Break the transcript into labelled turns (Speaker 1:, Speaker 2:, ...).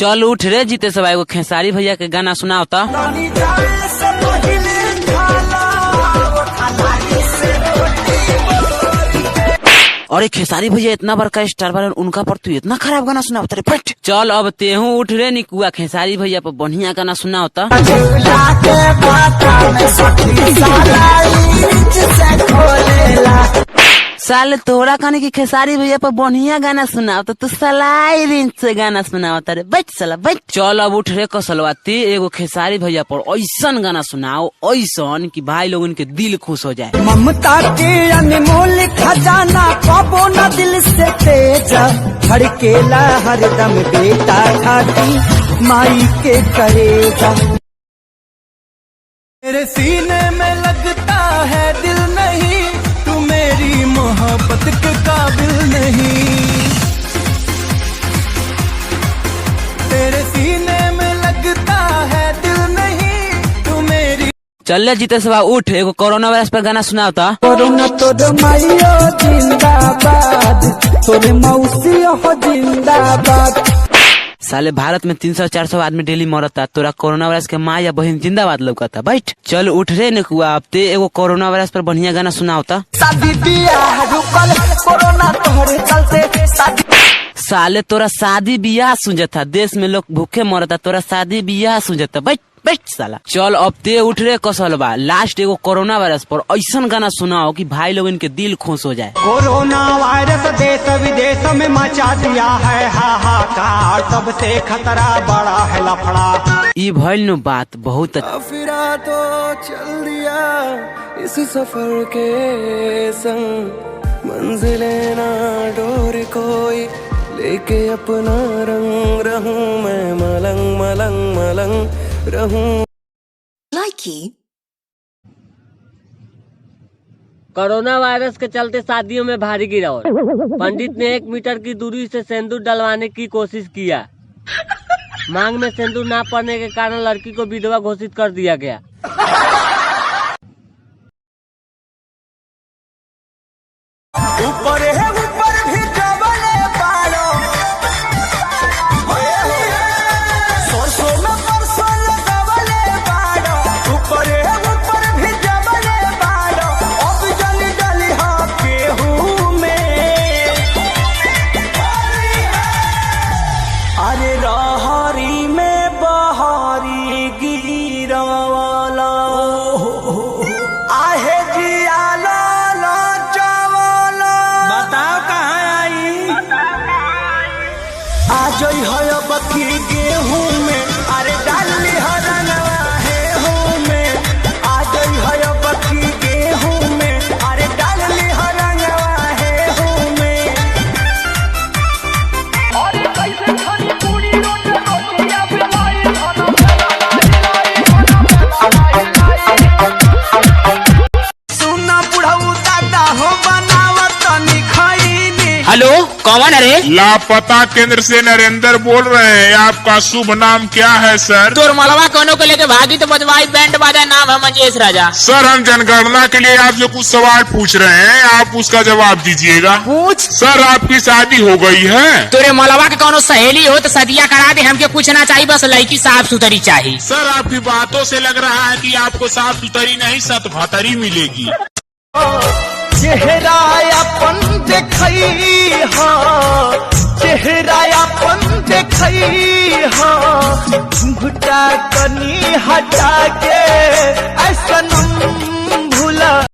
Speaker 1: चल उठ रे जीते सब एगो खेसारी भैया के गाना सुनाओ तो। अरे खेसारी भैया इतना बड़का स्टार बन उनका पर तू इतना खराब गाना सुनाओ तेरे पट। चल अब तेहू उठ रे निकुआ खेसारी भैया पर बढ़िया गाना सुनाओ तो। साले तोरा कहने की खेसारी भैया पर बढ़िया गाना सुनाओ तो तू सलाई रिंच से गाना सुनाओ तारे बैठ साला बैठ। चल अब उठ रे कसलवाती एगो खेसारी भैया पर ऐसन गाना सुनाओ ऐसन कि भाई लोग उनके दिल खुश हो जाए।
Speaker 2: ममता के अनमोल खजाना कबो न दिल से तेज धड़केला हरदम बेटा खाती माई के करेगा। मेरे सीने में लगता है दिल नहीं तू मेरी मोहब्बत के काबिल नहीं। तेरे सीने में लगता है दिल नहीं तू मेरी।
Speaker 1: चल ले जीते सवा उठ एगो कोरोना वायरस पर गाना सुनाओ था।
Speaker 2: कोरोना तो माइयो जिंदाबाद तोरे मौसी हो जिंदाबाद।
Speaker 1: साले भारत में 300-400 आदमी डेली मरता तोरा कोरोना वायरस के माँ या बहन जिंदाबाद लौकता बैठ। चल उठ रे नकुआ अब ते एगो कोरोना वायरस पर बढ़िया गाना सुनाओ था।
Speaker 2: शादी बियाह रुकल कोरोना तोहरे चलते शादी।
Speaker 1: साले तोरा शादी बियाह सुझता देश में लोग भूखे मरता तोरा शादी बियाह सुझता बैठ बैठ साला। चल अब ते उठ रे कसलबा लास्ट एगो कोरोना वायरस पर ऐसन गाना सुनाओ कि भाई लोग इनके दिल खुश हो जाए।
Speaker 2: कोरोना वायरस देश विदेश में मचा दिया है हाहाकार सबसे खतरा बड़ा है लफड़ा।
Speaker 1: ई भइल नु बात बहुत
Speaker 3: फिरा तो चल दिया इस सफर के संग मंजिले ना डोर कोई लेके अपना रंग रहूं मैं मलंग मलंग मलंग रहूं।
Speaker 4: कोरोना वायरस के चलते शादियों में भारी गिरावट। पंडित ने 1 मीटर की दूरी से सिंदूर डलवाने की कोशिश किया। मांग में सिंदूर ना पड़ने के कारण लड़की को विधवा घोषित कर दिया गया।
Speaker 2: ऊपर है ऊपर भी डबले पालो सरसों में परसों डबले पालो। ऊपर है ऊपर भी डबले पालो अब जली जली हाँ गेहूं में। अरे रहरी में बहारी गिरा वाला आहे जिया बकी गेहूं में। अरे डाली हरनवा है हूं में आ गई है बकी गेहूं में। अरे डाली हरनवा है हूं में। अरे कैसे खरी पूरी रोटी रोटियां बेलाई सुना बुढ़ऊ दादा हो बनावत नहीं खाईनी।
Speaker 1: हेलो कौन अरे?
Speaker 5: लापता केंद्र से नरेंद्र बोल रहे हैं। आपका शुभ नाम क्या है सर?
Speaker 6: तोर मलवा कोनो को लेके भागी तो बजवाई बैंड बाजा नाम है मंजेश राजा।
Speaker 5: सर हम जनगणना के लिए आपसे कुछ सवाल पूछ रहे हैं आप उसका जवाब दीजिएगा।
Speaker 6: पूछ।
Speaker 5: सर आपकी शादी हो गई है?
Speaker 6: तोरे मलवा के कोनो सहेली हो तो सदिया करा दे हमके कुछ ना चाहिए बस लड़की साफ सुथरी चाहिए।
Speaker 5: सर आपकी बातों से लग रहा है कि आपको साफ सुथरी नहीं सत भतरी मिलेगी।
Speaker 2: चेहरा अपन देखई हो चेहरा अपन देखई हो घुटा